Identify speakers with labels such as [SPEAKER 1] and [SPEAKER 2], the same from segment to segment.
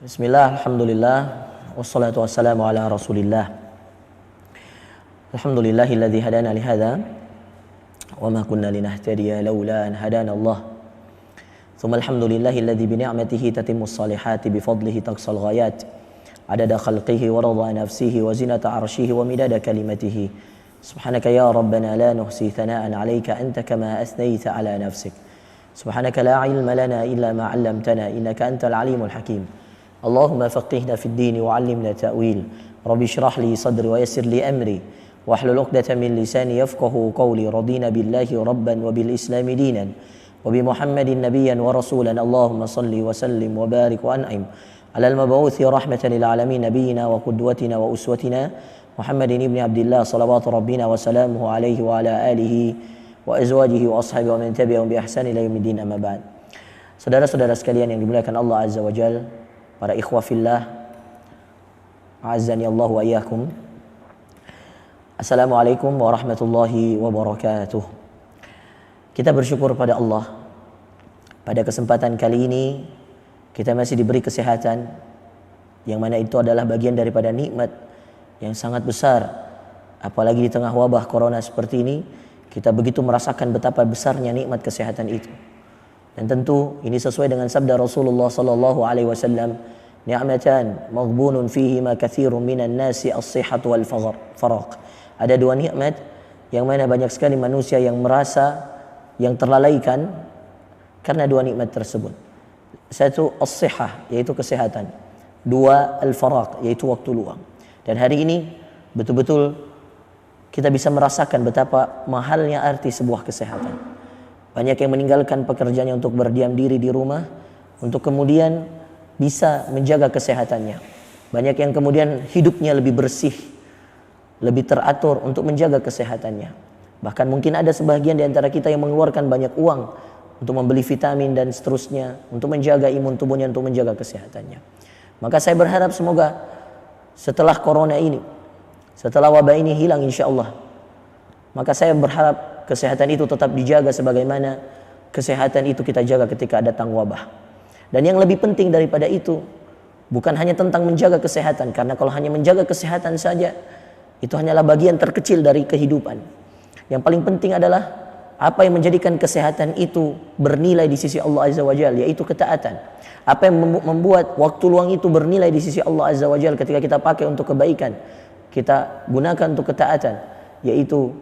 [SPEAKER 1] Bismillah, alhamdulillah, wassalatu wassalamu ala rasulillah. Alhamdulillahilladzi hadana lihada wa ma kunna linahtadiya laula an hadana Allah. Thumma alhamdulillahilladzi bi ni'matihi tatimmus salihati bi fadlihi taqsal ghayat. Adada khalqihi wa rida nafsihi wa zinata arshihi wa midada kalimatihi. Subhanaka ya Rabbana la nuhsi thana'an 'alaika anta kama athnayta 'ala nafsik. Subhanaka la 'ilma lana illa ma 'allamtana innaka antal 'alimul hakim. Allahumma faqihna fid din wa 'allimna ta'wil. Rabbi shrah li sadri wa yassir li amri wahlul 'uqdatam min lisani yafqahu qawli. Radina billahi rabban wa bil islami dinan wa bi Muhammadin nabiyyan wa rasulan. Allahumma salli wa sallim wa barik wa an'im ala al-mab'uthi rahmatan lil 'alamin nabiyyina wa qudwatina wa uswatina Muhammadin ibni Abdillah salawatu rabbina wa salamuhu alaihi wa ala alihi wa azwajihi wa ashabihi wa man tabi'ahum bi ihsan ila yaumiddin, amma ba'd. Saudara-saudara sekalian yang dimuliakan Allah Azza wa Jalla, para ikhwah fillah, a'azzani Allah wa iyyakum. Assalamualaikum warahmatullahi wabarakatuh. Kita bersyukur pada Allah. Pada kesempatan kali ini kita masih diberi kesehatan, yang mana itu adalah bagian daripada nikmat yang sangat besar. Apalagi di tengah wabah corona seperti ini, kita begitu merasakan betapa besarnya nikmat kesehatan itu. Dan tentu ini sesuai dengan sabda Rasulullah sallallahu alaihi wasallam, ni'matan maghbunun fihima katsirun minan nasi as-sihhatu wal faraq. Ada dua nikmat yang mana banyak sekali manusia yang merasa yang terlalaikan karena dua nikmat tersebut. Satu, as-sihhah, yaitu kesehatan. Dua, al-faraq, yaitu waktu luang. Dan hari ini betul-betul kita bisa merasakan betapa mahalnya arti sebuah kesehatan. Banyak yang meninggalkan pekerjaannya untuk berdiam diri di rumah, untuk kemudian bisa menjaga kesehatannya. Banyak yang kemudian hidupnya lebih bersih, lebih teratur untuk menjaga kesehatannya. Bahkan mungkin ada sebagian di antara kita yang mengeluarkan banyak uang untuk membeli vitamin dan seterusnya, untuk menjaga imun tubuhnya, untuk menjaga kesehatannya. Maka saya berharap semoga setelah corona ini, setelah wabah ini hilang insya Allah, maka saya berharap kesehatan itu tetap dijaga sebagaimana kesehatan itu kita jaga ketika datang wabah. Dan yang lebih penting daripada itu, bukan hanya tentang menjaga kesehatan, karena kalau hanya menjaga kesehatan saja, itu hanyalah bagian terkecil dari kehidupan. Yang paling penting adalah apa yang menjadikan kesehatan itu bernilai di sisi Allah Azza wa Jalla, yaitu ketaatan. Apa yang membuat waktu luang itu bernilai di sisi Allah Azza wa Jalla ketika kita pakai untuk kebaikan, kita gunakan untuk ketaatan, yaitu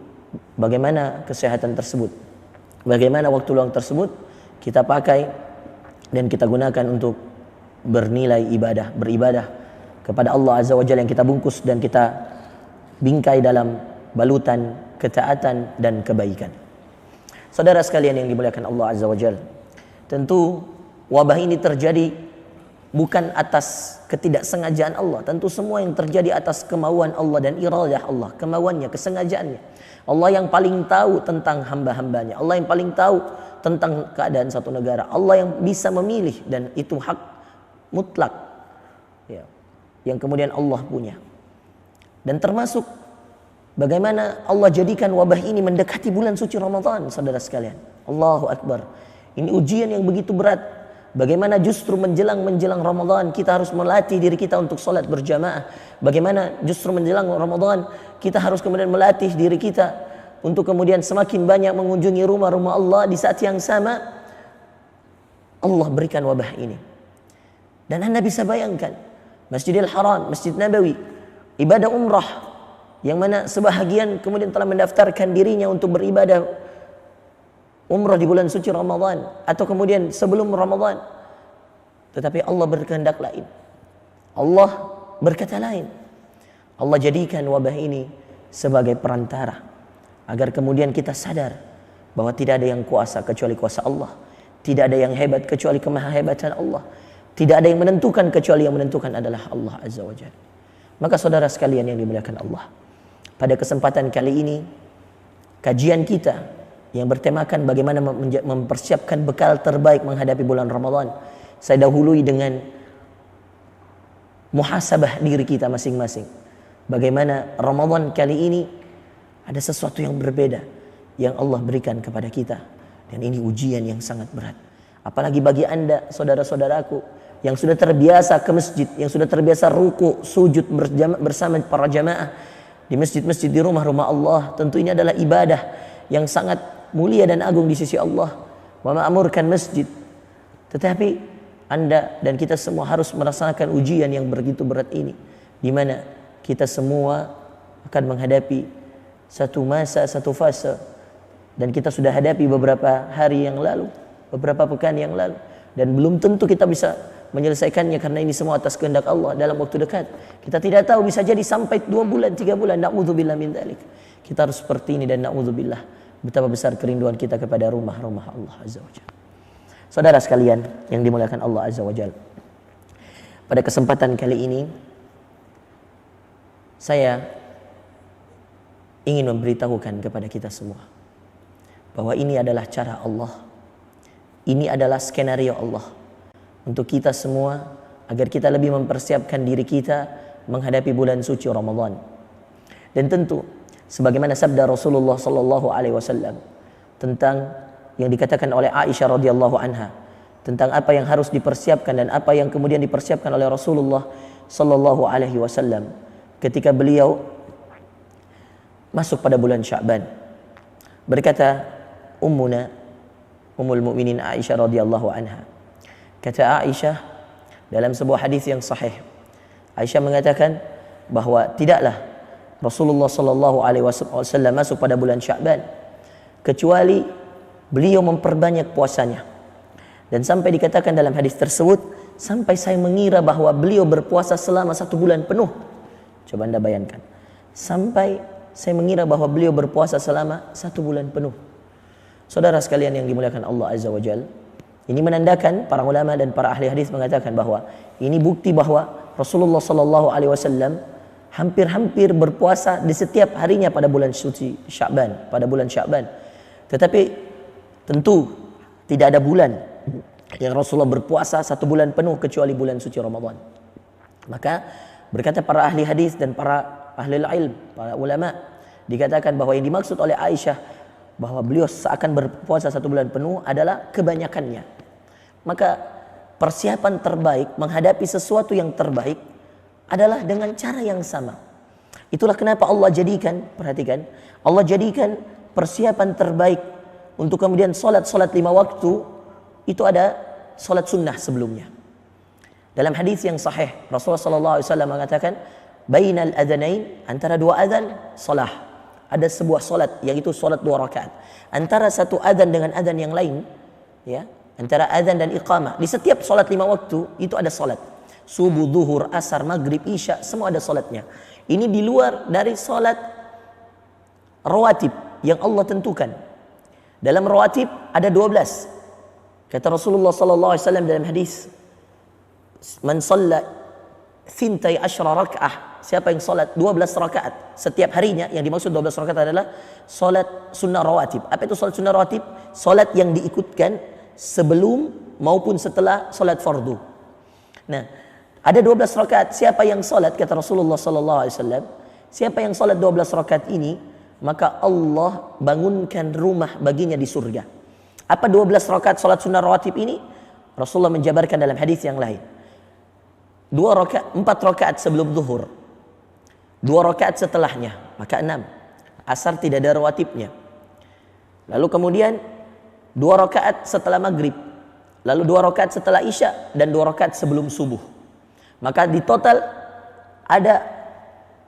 [SPEAKER 1] bagaimana kesehatan tersebut, bagaimana waktu luang tersebut kita pakai dan kita gunakan untuk bernilai ibadah, beribadah kepada Allah Azza wa Jalla, yang kita bungkus dan kita bingkai dalam balutan ketaatan dan kebaikan. Saudara sekalian yang dimuliakan Allah Azza wa Jalla, tentu wabah ini terjadi bukan atas ketidaksengajaan Allah. Tentu semua yang terjadi atas kemauan Allah dan iradah Allah, kemauannya, kesengajaannya. Allah yang paling tahu tentang hamba-hambanya. Allah yang paling tahu tentang keadaan satu negara. Allah yang bisa memilih, dan itu hak mutlak, ya, yang kemudian Allah punya. Dan termasuk bagaimana Allah jadikan wabah ini mendekati bulan suci Ramadan, saudara sekalian. Allahu Akbar. Ini ujian yang begitu berat. Bagaimana justru menjelang Ramadan kita harus melatih diri kita untuk sholat berjamaah. Bagaimana justru menjelang Ramadan kita harus kemudian melatih diri kita untuk kemudian semakin banyak mengunjungi rumah-rumah Allah. Di saat yang sama Allah berikan wabah ini. Dan Anda bisa bayangkan Masjidil Haram, Masjid Nabawi, ibadah umrah, yang mana sebahagian kemudian telah mendaftarkan dirinya untuk beribadah umrah di bulan suci Ramadan atau kemudian sebelum Ramadan. Tetapi Allah berkehendak lain. Allah berkata lain. Allah jadikan wabah ini sebagai perantara agar kemudian kita sadar bahwa tidak ada yang kuasa kecuali kuasa Allah. Tidak ada yang hebat kecuali kemahahebatan Allah. Tidak ada yang menentukan kecuali yang menentukan adalah Allah Azza wa Jalla. Maka saudara sekalian yang dimuliakan Allah, pada kesempatan kali ini kajian kita yang bertemakan bagaimana mempersiapkan bekal terbaik menghadapi bulan Ramadan, saya dahului dengan muhasabah diri kita masing-masing. Bagaimana Ramadan kali ini ada sesuatu yang berbeda yang Allah berikan kepada kita, dan ini ujian yang sangat berat. Apalagi bagi Anda, saudara-saudaraku, yang sudah terbiasa ke masjid, yang sudah terbiasa ruku, sujud bersama para jamaah di masjid-masjid di rumah-rumah Allah, tentu ini adalah ibadah yang sangat mulia dan agung di sisi Allah, memamurkan masjid. Tetapi Anda dan kita semua harus melaksanakan ujian yang begitu berat ini, di mana kita semua akan menghadapi satu masa, satu fase, dan kita sudah hadapi beberapa hari yang lalu, beberapa pekan yang lalu, dan belum tentu kita bisa menyelesaikannya karena ini semua atas kehendak Allah dalam waktu dekat. Kita tidak tahu, bisa jadi sampai 2 bulan, 3 bulan. Na'udzubillah min dzalik. Kita harus seperti ini dan na'udzubillah betapa besar kerinduan kita kepada rumah-rumah Allah Azza wa Jalla. Saudara sekalian yang dimuliakan Allah Azza wa Jalla, pada kesempatan kali ini saya ingin memberitahukan kepada kita semua bahwa ini adalah cara Allah, ini adalah skenario Allah untuk kita semua agar kita lebih mempersiapkan diri kita menghadapi bulan suci Ramadan. Dan tentu sebagaimana sabda Rasulullah sallallahu alaihi wasallam tentang yang dikatakan oleh Aisyah radhiyallahu anha tentang apa yang harus dipersiapkan dan apa yang kemudian dipersiapkan oleh Rasulullah sallallahu alaihi wasallam ketika beliau masuk pada bulan Sya'ban. Berkata Ummul Mukminin Aisyah radhiyallahu anha, kata Aisyah dalam sebuah hadis yang sahih, Aisyah mengatakan bahwa tidaklah Rasulullah sallallahu alaihi wasallam masuk pada bulan Sya'ban kecuali beliau memperbanyak puasanya. Dan sampai dikatakan dalam hadis tersebut, sampai saya mengira bahwa beliau berpuasa selama 1 bulan penuh. Coba Anda bayangkan, sampai saya mengira bahwa beliau berpuasa selama 1 bulan penuh. Saudara sekalian yang dimuliakan Allah Azza wa Jalla, ini menandakan, para ulama dan para ahli hadis mengatakan bahwa ini bukti bahwa Rasulullah sallallahu alaihi wasallam hampir-hampir berpuasa di setiap harinya pada bulan suci Sya'ban, pada bulan Sya'ban. Tetapi tentu tidak ada bulan yang Rasulullah berpuasa 1 bulan penuh kecuali bulan suci Ramadan. Maka berkata para ahli hadis dan para ahli ilm, para ulama, dikatakan bahwa yang dimaksud oleh Aisyah bahwa beliau seakan berpuasa 1 bulan penuh adalah kebanyakannya. Maka persiapan terbaik menghadapi sesuatu yang terbaik adalah dengan cara yang sama. Itulah kenapa Allah jadikan, perhatikan, Allah jadikan persiapan terbaik untuk kemudian solat 5 waktu itu ada solat sunnah sebelumnya. Dalam hadis yang sahih Rasulullah sallallahu alaihi wasallam mengatakan, bainal adzanain, antara 2 adzan salah. Ada sebuah solat, yaitu solat 2 rakaat. Antara satu adzan dengan adzan yang lain, ya, antara adzan dan iqamah, di setiap solat 5 waktu itu ada solat. Subuh, zuhur, asar, maghrib, isya, semua ada solatnya. Ini di luar dari solat rawatib yang Allah tentukan. Dalam rawatib ada 12. Kata Rasulullah sallallahu alaihi wasallam dalam hadis, man shalla 12 raka'ah, siapa yang salat 12 rakaat setiap harinya, yang dimaksud 12 rakaat adalah salat sunnah rawatib. Apa itu salat sunnah rawatib? Salat yang diikutkan sebelum maupun setelah salat fardu. Nah, ada 12 rakaat. Siapa yang salat, kata Rasulullah sallallahu alaihi wasallam, siapa yang salat 12 rakaat ini, maka Allah bangunkan rumah baginya di surga. Apa 12 rakaat salat sunnah rawatib ini? Rasulullah menjabarkan dalam hadis yang lain. 4 rakaat sebelum zuhur, 2 rakaat setelahnya, maka 6. Asar tidak ada rawatibnya. Lalu kemudian 2 rakaat setelah maghrib, lalu 2 rakaat setelah isya, dan 2 rakaat sebelum subuh. Maka di total ada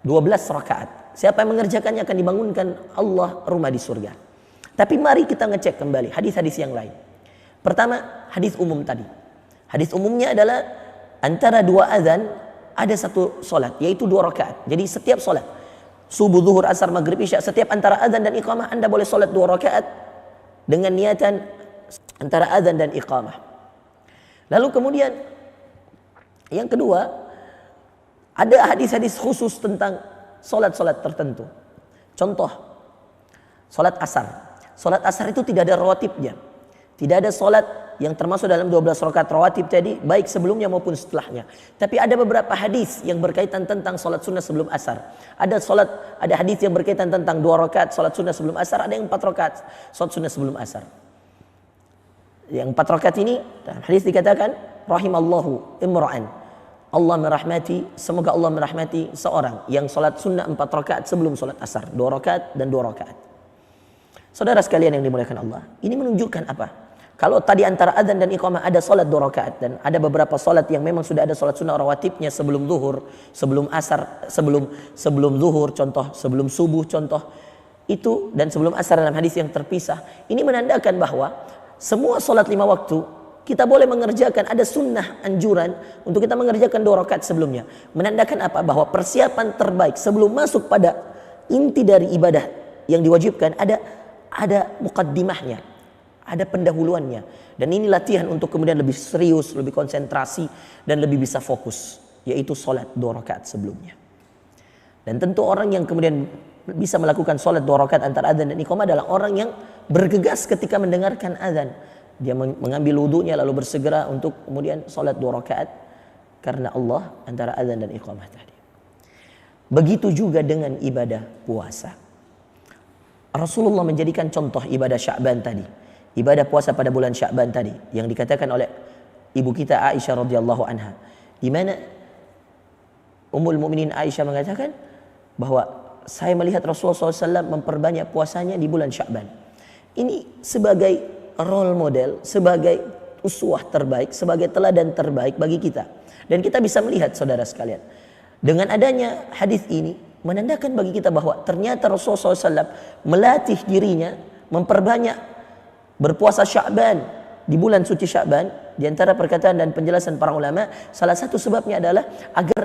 [SPEAKER 1] 12 rakaat. Siapa yang mengerjakannya akan dibangunkan Allah rumah di surga. Tapi mari kita ngecek kembali hadis-hadis yang lain. Pertama, hadis umum tadi. Hadis umumnya adalah antara 2 azan ada 1 solat, yaitu 2 rakaat. Jadi setiap solat, subuh, zuhur, asar, maghrib, isya, setiap antara azan dan iqamah Anda boleh solat 2 rakaat dengan niatan antara azan dan iqamah. Lalu kemudian yang kedua, ada hadis-hadis khusus tentang solat-solat tertentu. Contoh, solat asar. Solat asar itu tidak ada rawatibnya. Tidak ada solat yang termasuk dalam 12 rakaat rawatib tadi, baik sebelumnya maupun setelahnya. Tapi ada beberapa hadis yang berkaitan tentang solat sunnah sebelum asar. Ada hadis yang berkaitan tentang 2 rakaat solat sunnah sebelum asar, ada yang 4 rakaat solat sunnah sebelum asar. Yang 4 rakaat ini dalam hadis dikatakan rahimallahu imra'an. Allah merahmati, semoga Allah merahmati seorang yang salat sunnah 4 rakaat sebelum salat asar, 2 rakaat dan 2 rakaat. Saudara sekalian yang dimuliakan Allah, ini menunjukkan apa? Kalau tadi antara adzan dan iqamah ada salat 2 rakaat dan ada beberapa salat yang memang sudah ada salat sunnah rawatibnya sebelum zuhur, sebelum asar, sebelum zuhur contoh, sebelum subuh contoh, itu dan sebelum asar dalam hadis yang terpisah. Ini menandakan bahwa semua salat 5 waktu kita boleh mengerjakan, ada sunnah anjuran untuk kita mengerjakan 2 rakaat sebelumnya. Menandakan apa? Bahwa persiapan terbaik sebelum masuk pada inti dari ibadah yang diwajibkan ada muqaddimahnya, ada pendahuluannya. Dan ini latihan untuk kemudian lebih serius, lebih konsentrasi dan lebih bisa fokus, yaitu salat 2 rakaat sebelumnya. Dan tentu orang yang kemudian bisa melakukan salat 2 rakaat antara adzan dan iqamah adalah orang yang bergegas ketika mendengarkan adzan. Dia mengambil wudunya lalu bersegera untuk kemudian salat 2 rakaat karena Allah antara azan dan iqamah tadi. Begitu juga dengan ibadah puasa. Rasulullah menjadikan contoh ibadah Sya'ban tadi. Ibadah puasa pada bulan Sya'ban tadi yang dikatakan oleh ibu kita Aisyah radhiyallahu anha, di mana Ummul Mukminin Aisyah mengatakan bahwa saya melihat Rasulullah SAW memperbanyak puasanya di bulan Sya'ban. Ini sebagai role model, sebagai uswah terbaik, sebagai teladan terbaik bagi kita. Dan kita bisa melihat saudara sekalian, dengan adanya hadis ini menandakan bagi kita bahwa ternyata Rasulullah SAW melatih dirinya memperbanyak berpuasa Sya'ban di bulan suci Sya'ban. Di antara perkataan dan penjelasan para ulama, salah satu sebabnya adalah agar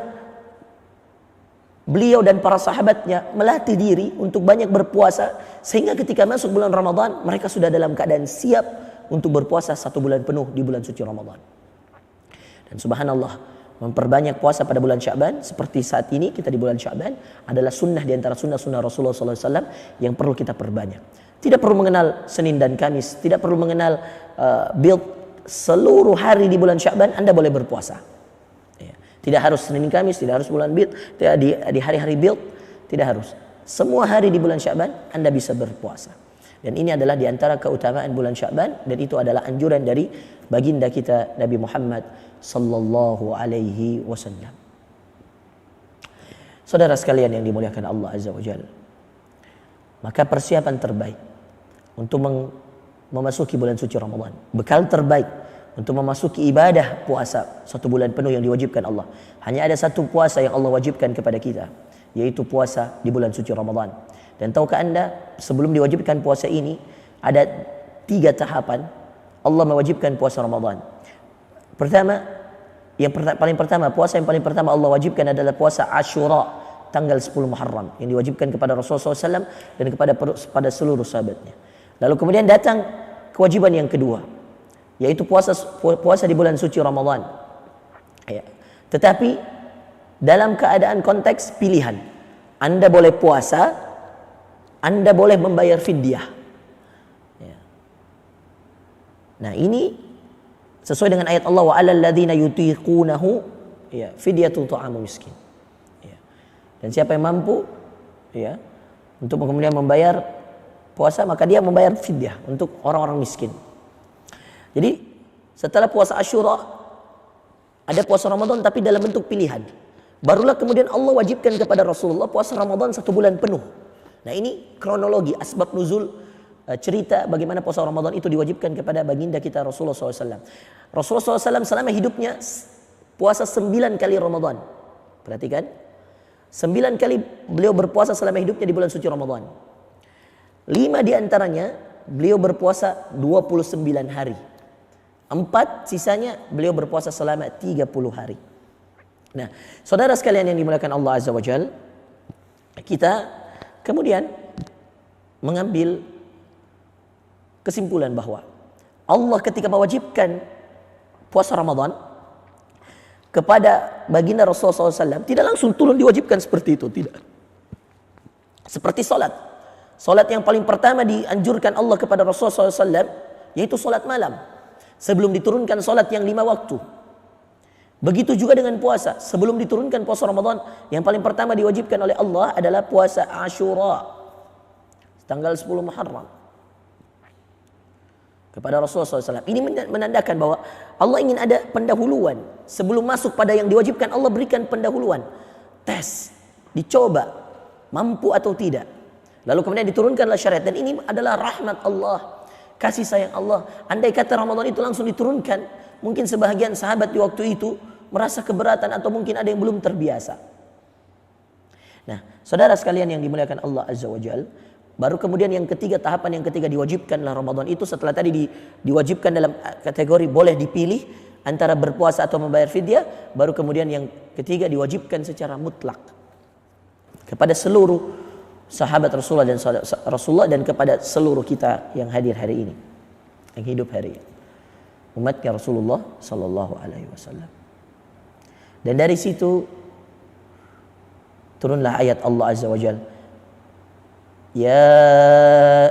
[SPEAKER 1] beliau dan para sahabatnya melatih diri untuk banyak berpuasa, sehingga ketika masuk bulan Ramadan mereka sudah dalam keadaan siap untuk berpuasa 1 bulan penuh di bulan suci Ramadan. Dan subhanallah, memperbanyak puasa pada bulan Sya'ban seperti saat ini kita di bulan Sya'ban adalah sunnah di antara sunnah-sunnah Rasulullah SAW yang perlu kita perbanyak. Tidak perlu mengenal Senin dan Kamis, tidak perlu mengenal build seluruh hari di bulan Sya'ban Anda boleh berpuasa. Tidak harus Senin Kamis, tidak harus bulan Bid, di hari-hari Bid, tidak harus. Semua hari di bulan Sya'ban Anda bisa berpuasa. Dan ini adalah di antara keutamaan bulan Sya'ban, dan itu adalah anjuran dari baginda kita Nabi Muhammad sallallahu alaihi wasallam. Saudara sekalian yang dimuliakan Allah Azza wa Jalla, maka persiapan terbaik untuk memasuki bulan suci Ramadan, bekal terbaik untuk memasuki ibadah puasa 1 bulan penuh yang diwajibkan Allah. Hanya ada 1 puasa yang Allah wajibkan kepada kita, yaitu puasa di bulan suci Ramadan. Dan tahukah Anda, sebelum diwajibkan puasa ini ada 3 tahapan Allah mewajibkan puasa Ramadan. Pertama, puasa yang paling pertama Allah wajibkan adalah puasa Ashura, tanggal 10 Muharram, yang diwajibkan kepada Rasulullah SAW dan kepada seluruh sahabatnya. Lalu kemudian datang kewajiban yang kedua, yaitu puasa di bulan suci Ramadan. Ya. Tetapi dalam keadaan konteks pilihan, Anda boleh puasa, Anda boleh membayar fidyah. Ya. Nah, ini sesuai dengan ayat Allah, wa 'alal ladzina yutiqunahu ya fidyatun ta'amu miskin. Ya. Dan siapa yang mampu ya untuk kemudian membayar puasa, maka dia membayar fidyah untuk orang-orang miskin. Jadi setelah puasa Ashura ada puasa Ramadan tapi dalam bentuk pilihan. Barulah kemudian Allah wajibkan kepada Rasulullah puasa Ramadan 1 bulan penuh. Nah, ini kronologi asbab nuzul cerita bagaimana puasa Ramadan itu diwajibkan kepada baginda kita Rasulullah SAW. Rasulullah SAW selama hidupnya puasa 9 kali Ramadan. Perhatikan, 9 kali beliau berpuasa selama hidupnya di bulan suci Ramadan. 5 diantaranya beliau berpuasa 29 hari. 4 sisanya beliau berpuasa selama 30 hari. Nah, saudara sekalian yang dimuliakan Allah Azza wa Jalla, kita kemudian mengambil kesimpulan bahwa Allah ketika mewajibkan puasa Ramadan kepada baginda Rasulullah SAW tidak langsung turun diwajibkan seperti itu, tidak. Seperti salat. Salat yang paling pertama dianjurkan Allah kepada Rasulullah SAW yaitu salat malam, sebelum diturunkan salat yang 5 waktu. Begitu juga dengan puasa, sebelum diturunkan puasa Ramadan, yang paling pertama diwajibkan oleh Allah adalah puasa Ashura, tanggal 10 Muharram. kepada Rasulullah SAW. Ini menandakan bahwa Allah ingin ada pendahuluan. Sebelum masuk pada yang diwajibkan, Allah berikan pendahuluan. Tes, dicoba, mampu atau tidak. Lalu kemudian diturunkanlah syariat. Dan ini adalah rahmat Allah, kasih sayang Allah. Andai kata Ramadan itu langsung diturunkan, mungkin sebahagian sahabat di waktu itu merasa keberatan atau mungkin ada yang belum terbiasa. Nah, saudara sekalian yang dimuliakan Allah Azza wa Jal, baru kemudian yang ketiga, tahapan yang ketiga, diwajibkanlah Ramadan itu. Setelah tadi diwajibkan dalam kategori boleh dipilih antara berpuasa atau membayar fidyah, baru kemudian yang ketiga diwajibkan secara mutlak kepada seluruh sahabat Rasulullah dan kepada seluruh kita yang hadir hari ini, yang hidup hari ini, umatnya Rasulullah sallallahu alaihi wasallam. Dan dari situ turunlah ayat Allah Azza wa Jalla, ya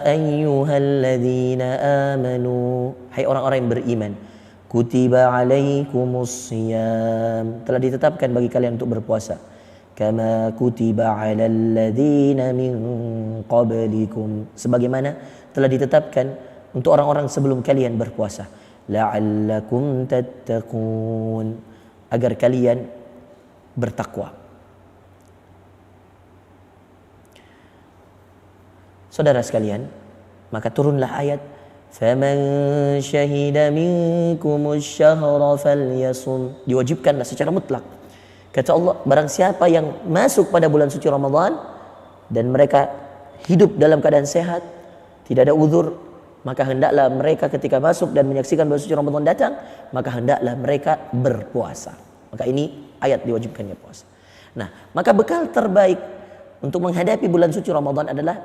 [SPEAKER 1] ayyuhalladzina amanu, hai orang-orang yang beriman, kutiba alaikumus siyam, telah ditetapkan bagi kalian untuk berpuasa, kama kutiba alal ladzina min qablikum, sebagaimana telah ditetapkan untuk orang-orang sebelum kalian berpuasa, la'allakum tattaqun, agar kalian bertakwa. Saudara sekalian, maka turunlah ayat, faman syahida minkumus syahra falyasum, diwajibkanlah secara mutlak. Kata Allah, barang siapa yang masuk pada bulan suci Ramadan dan mereka hidup dalam keadaan sehat, tidak ada uzur, maka hendaklah mereka ketika masuk dan menyaksikan bulan suci Ramadan datang, maka hendaklah mereka berpuasa. Maka ini ayat diwajibkannya puasa. Nah, maka bekal terbaik untuk menghadapi bulan suci Ramadan adalah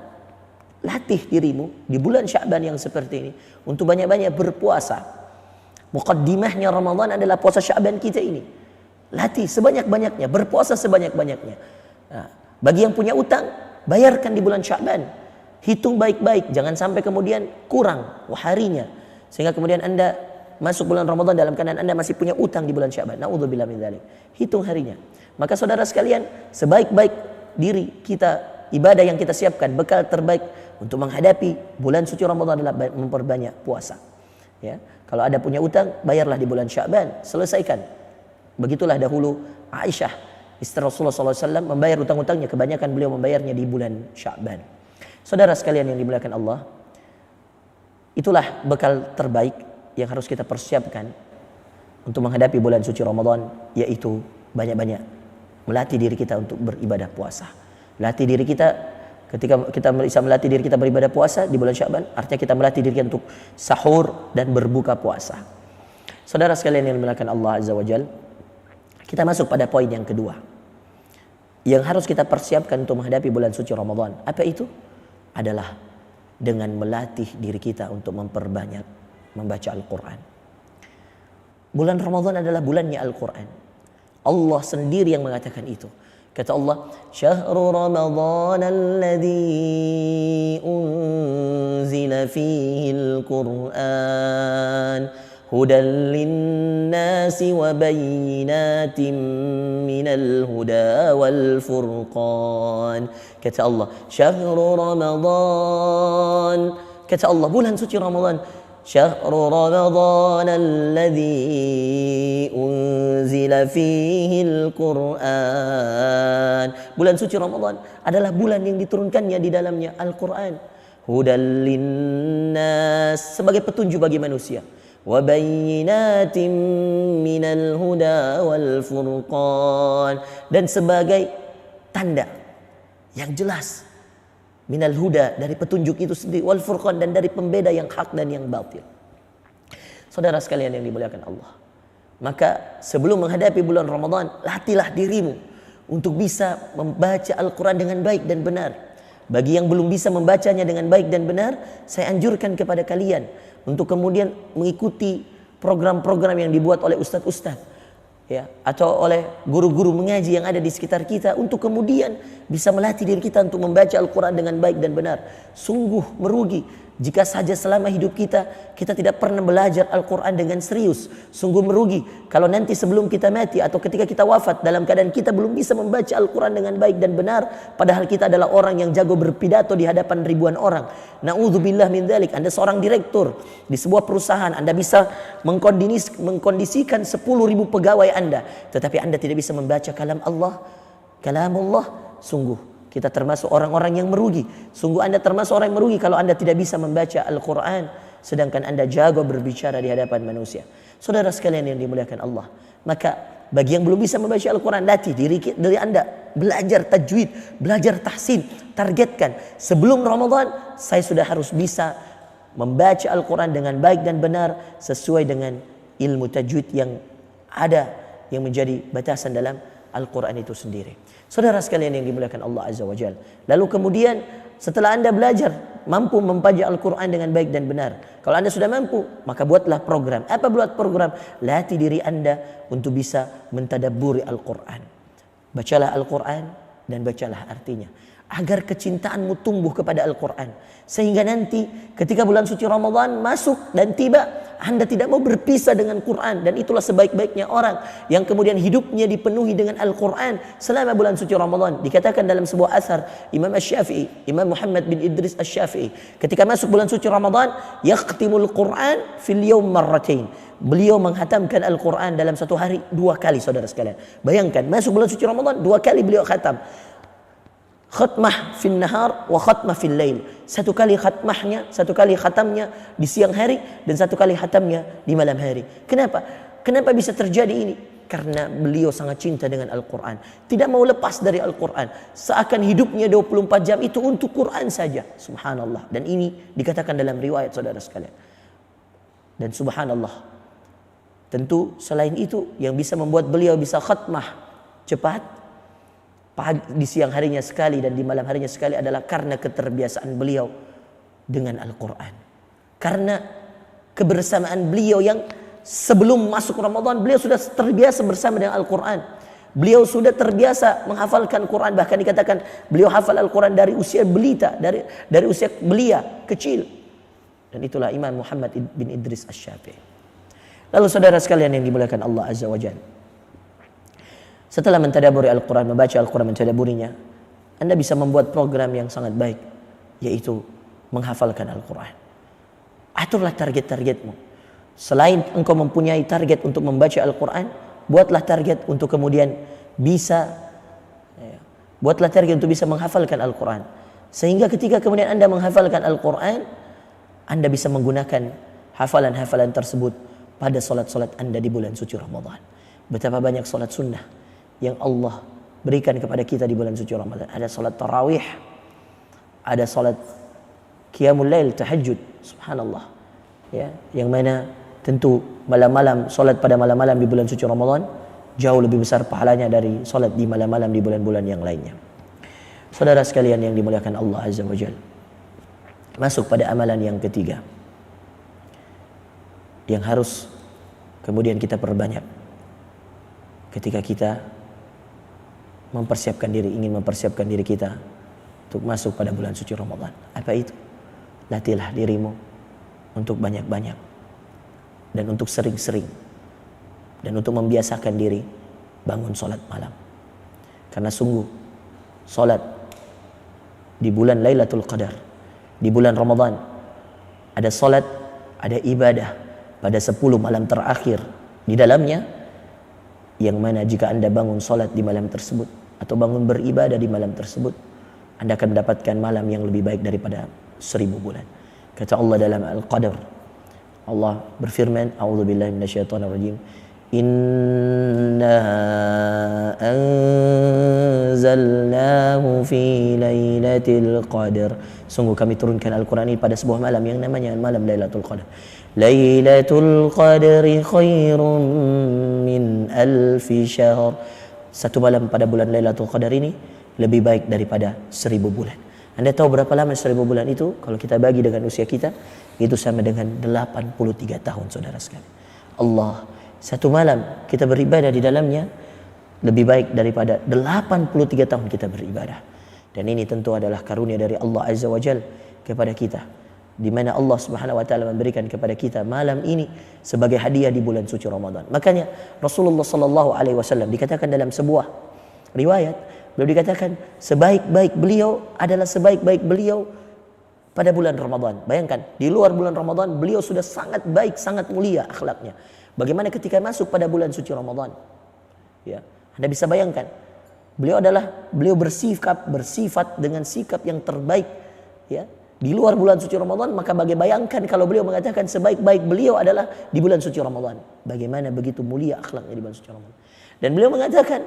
[SPEAKER 1] latih dirimu di bulan Sya'ban yang seperti ini untuk banyak-banyak berpuasa. Muqaddimahnya Ramadan adalah puasa Sya'ban kita ini. Latih sebanyak-banyaknya, berpuasa sebanyak-banyaknya. Nah, bagi yang punya utang, bayarkan di bulan Sya'ban. Hitung baik-baik, jangan sampai kemudian kurang harinya, sehingga kemudian Anda masuk bulan Ramadan dalam keadaan Anda masih punya utang di bulan Sya'ban. Na'udzubillah min dzalik. Hitung harinya. Maka saudara sekalian, sebaik-baik diri kita, ibadah yang kita siapkan, bekal terbaik untuk menghadapi bulan suci Ramadan adalah memperbanyak puasa. Ya, kalau ada punya utang, bayarlah di bulan Sya'ban, selesaikan. Begitulah dahulu Aisyah, istri Rasulullah SAW, membayar utang-utangnya. Kebanyakan beliau membayarnya di bulan Sya'ban. Saudara sekalian yang dimuliakan Allah, itulah bekal terbaik yang harus kita persiapkan untuk menghadapi bulan suci Ramadan, yaitu banyak-banyak melatih diri kita untuk beribadah puasa. Latih diri kita, ketika kita bisa melatih diri kita beribadah puasa di bulan Sya'ban, artinya kita melatih diri kita untuk sahur dan berbuka puasa. Saudara sekalian yang dimuliakan Allah Azza wa Jalla, kita masuk pada poin yang kedua yang harus kita persiapkan untuk menghadapi bulan suci Ramadan. Apa itu? Adalah dengan melatih diri kita untuk memperbanyak membaca Al-Quran. Bulan Ramadan adalah bulannya Al-Quran. Allah sendiri yang mengatakan itu. Kata Allah, syahrul Ramadan alladzi unzila fihi al-Qur'an hudan linnasi wa bayyinatin minal huda wal furqan. Kata Allah, syahrul Ramadan, kata Allah, bulan suci Ramadan, syahrul Ramadan alladzi unzila fihi al-Qur'an. Bulan suci Ramadan adalah bulan yang diturunkannya di dalamnya Al-Qur'an. Hudan linnas, sebagai petunjuk bagi manusia. Wa bayyinatin minal huda wal furqan, dan sebagai tanda yang jelas minal huda, dari petunjuk itu sendiri, wal furqan, dan dari pembeda yang hak dan yang batil. Saudara sekalian yang dimuliakan Allah, maka sebelum menghadapi bulan Ramadan, latihlah dirimu untuk bisa membaca Al-Quran dengan baik dan benar. Bagi yang belum bisa membacanya dengan baik dan benar, saya anjurkan kepada kalian untuk kemudian mengikuti program-program yang dibuat oleh ustadz-ustadz, ya, atau oleh guru-guru mengaji yang ada di sekitar kita, untuk kemudian bisa melatih diri kita untuk membaca Al-Quran dengan baik dan benar. Sungguh merugi Jika saja selama hidup kita tidak pernah belajar Al-Quran dengan serius, sungguh merugi. Kalau nanti sebelum kita mati atau ketika kita wafat dalam keadaan kita belum bisa membaca Al-Quran dengan baik dan benar, padahal kita adalah orang yang jago berpidato di hadapan ribuan orang. Na'udzubillah min dzalik. Anda seorang direktur di sebuah perusahaan, Anda bisa mengkondisikan 10.000 pegawai Anda, tetapi Anda tidak bisa membaca kalamullah, sungguh kita termasuk orang-orang yang merugi. Sungguh Anda termasuk orang yang merugi kalau Anda tidak bisa membaca Al-Quran, sedangkan Anda jago berbicara di hadapan manusia. Saudara sekalian yang dimuliakan Allah, maka bagi yang belum bisa membaca Al-Quran, latih diri Anda, belajar tajwid, belajar tahsin. Targetkan sebelum Ramadan saya sudah harus bisa membaca Al-Quran dengan baik dan benar sesuai dengan ilmu tajwid yang ada, yang menjadi batasan dalam Al-Quran itu sendiri. Saudara sekalian yang dimuliakan Allah Azza wa Jalla. Lalu kemudian setelah Anda belajar mampu membaca Al-Quran dengan baik dan benar, kalau Anda sudah mampu, maka buatlah program. Apa buat program? Latih diri Anda untuk bisa mentadabburi Al-Quran. Bacalah Al-Quran dan bacalah artinya, agar kecintaanmu tumbuh kepada Al-Quran, sehingga nanti ketika bulan suci Ramadan masuk dan tiba, Anda tidak mau berpisah dengan Quran. Dan itulah sebaik-baiknya orang yang kemudian hidupnya dipenuhi dengan Al-Quran selama bulan suci Ramadan. Dikatakan dalam sebuah asar Imam Asy-Syafi'i, Imam Muhammad bin Idris Asy-Syafi'i, ketika masuk bulan suci Ramadan, yaqtimul Quran fil yawm marratain. Beliau menghatamkan Al-Quran dalam satu hari 2 kali, saudara sekalian. Bayangkan, masuk bulan suci Ramadan 2 kali beliau khatam. Khatmah fil nahar wa khatmah fil lail. Satu kali khatmahnya, satu kali khatamnya di siang hari, dan satu kali khatamnya di malam hari. Kenapa? Kenapa bisa terjadi ini? Karena beliau sangat cinta dengan Al-Quran, tidak mau lepas dari Al-Quran. Seakan hidupnya 24 jam itu untuk Quran saja. Subhanallah. Dan ini dikatakan dalam riwayat, saudara sekalian. Dan subhanallah, tentu selain itu yang bisa membuat beliau bisa khatmah cepat di siang harinya sekali dan di malam harinya sekali adalah karena keterbiasaan beliau dengan Al-Quran. Karena kebersamaan beliau yang sebelum masuk Ramadan beliau sudah terbiasa bersama dengan Al-Quran. Beliau sudah terbiasa menghafalkan Quran, bahkan dikatakan beliau hafal Al-Quran dari usia belita, dari usia belia kecil. Dan itulah Imam Muhammad bin Idris Asy-Syafi'i. Lalu saudara sekalian yang dimuliakan Allah Azza wa Jalla, setelah mentadaburi Al-Quran, membaca Al-Quran, mentadaburinya, Anda bisa membuat program yang sangat baik, yaitu menghafalkan Al-Quran. Aturlah target-targetmu. Selain engkau mempunyai target untuk membaca Al-Quran, buatlah target untuk kemudian bisa menghafalkan Al-Quran. Sehingga ketika kemudian Anda menghafalkan Al-Quran, Anda bisa menggunakan hafalan-hafalan tersebut pada solat-solat Anda di bulan suci Ramadan. Betapa banyak solat sunnah yang Allah berikan kepada kita di bulan suci Ramadan. Ada salat tarawih, ada salat qiyamul lail, tahajud, subhanallah. Ya, yang mana tentu malam-malam, salat pada malam-malam di bulan suci Ramadan jauh lebih besar pahalanya dari salat di malam-malam di bulan-bulan yang lainnya. Saudara sekalian yang dimuliakan Allah Azza wa Jalla, masuk pada amalan yang ketiga yang harus kemudian kita perbanyak ketika kita ingin mempersiapkan diri kita untuk masuk pada bulan suci Ramadan. Apa itu? Latihlah dirimu untuk banyak-banyak dan untuk sering-sering dan untuk membiasakan diri bangun salat malam. Karena sungguh salat di bulan Lailatul Qadar, di bulan Ramadan, ada salat, ada ibadah pada 10 malam terakhir di dalamnya, yang mana jika Anda bangun salat di malam tersebut atau bangun beribadah di malam tersebut, Anda akan mendapatkan malam yang lebih baik daripada 1000 bulan. Kata Allah dalam Al-Qadar, Allah berfirman, a'udzubillahi minasyaitonirrajim, inna anzalnahu fi lailatul qadar. Sungguh kami turunkan Al-Quran ini pada sebuah malam yang namanya malam Lailatul Qadar. Lailatul Qadri khairun min alfi syahr. Satu malam pada bulan Lailatul Qadar ini lebih baik daripada 1000 bulan. Anda tahu berapa lama 1000 bulan itu? Kalau kita bagi dengan usia kita, itu sama dengan 83 tahun, saudara sekalian. Allah, satu malam kita beribadah di dalamnya lebih baik daripada 83 tahun kita beribadah. Dan ini tentu adalah karunia dari Allah Azza wa Jalla kepada kita. di mana Allah Subhanahu wa taala memberikan kepada kita malam ini sebagai hadiah di bulan suci Ramadan. Makanya Rasulullah sallallahu alaihi wasallam dikatakan dalam sebuah riwayat, beliau dikatakan sebaik-baik beliau adalah sebaik-baik beliau pada bulan Ramadan. Bayangkan, di luar bulan Ramadan beliau sudah sangat baik, sangat mulia akhlaknya. Bagaimana ketika masuk pada bulan suci Ramadan? Ya, Anda bisa bayangkan, beliau bersifat dengan sikap yang terbaik, ya. Di luar bulan suci Ramadan, maka bayangkan kalau beliau mengatakan sebaik-baik beliau adalah di bulan suci Ramadan. Bagaimana begitu mulia akhlaknya di bulan suci Ramadan. Dan beliau mengatakan,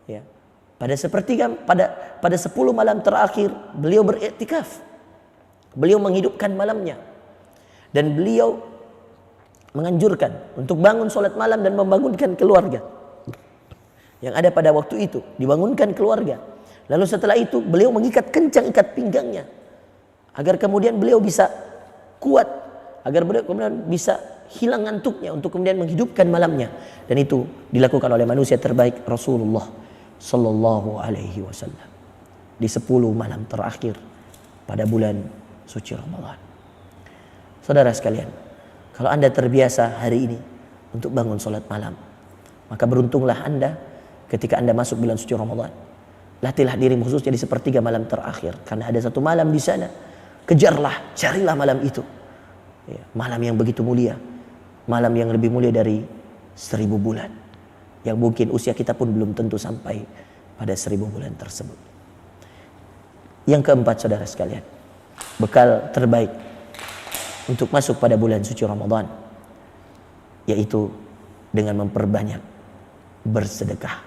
[SPEAKER 1] ya, pada 10 malam terakhir beliau beriktikaf. Beliau menghidupkan malamnya. Dan beliau menganjurkan untuk bangun sholat malam dan membangunkan keluarga yang ada pada waktu itu, dibangunkan keluarga. Lalu setelah itu beliau mengikat kencang ikat pinggangnya agar kemudian beliau bisa kuat, agar beliau kemudian bisa hilang ngantuknya untuk kemudian menghidupkan malamnya. Dan itu dilakukan oleh manusia terbaik Rasulullah sallallahu alaihi wasallam di 10 malam terakhir pada bulan suci Ramadan. Saudara sekalian, kalau Anda terbiasa hari ini untuk bangun salat malam, maka beruntunglah Anda ketika Anda masuk bulan suci Ramadan. Latihlah dirimu khususnya di sepertiga malam terakhir, karena ada satu malam di sana. Kejarlah, carilah malam itu. Ya, malam yang begitu mulia, malam yang lebih mulia dari 1000 bulan, yang mungkin usia kita pun belum tentu sampai pada 1000 bulan tersebut. Yang keempat, saudara sekalian, bekal terbaik untuk masuk pada bulan suci Ramadan, yaitu dengan memperbanyak bersedekah.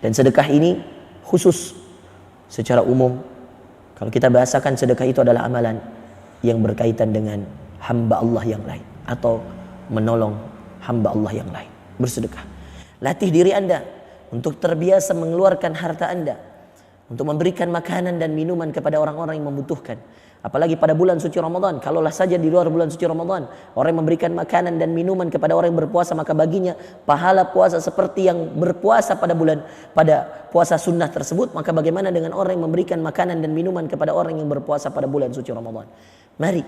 [SPEAKER 1] Dan sedekah ini khusus secara umum, kalau kita bahasakan sedekah itu adalah amalan yang berkaitan dengan hamba Allah yang lain atau menolong hamba Allah yang lain. Bersedekah. Latih diri Anda untuk terbiasa mengeluarkan harta Anda untuk memberikan makanan dan minuman kepada orang-orang yang membutuhkan. Apalagi pada bulan suci Ramadan, kalaulah saja di luar bulan suci Ramadan orang yang memberikan makanan dan minuman kepada orang yang berpuasa, maka baginya pahala puasa seperti yang berpuasa pada puasa sunnah tersebut. Maka bagaimana dengan orang yang memberikan makanan dan minuman kepada orang yang berpuasa pada bulan suci Ramadan? Mari,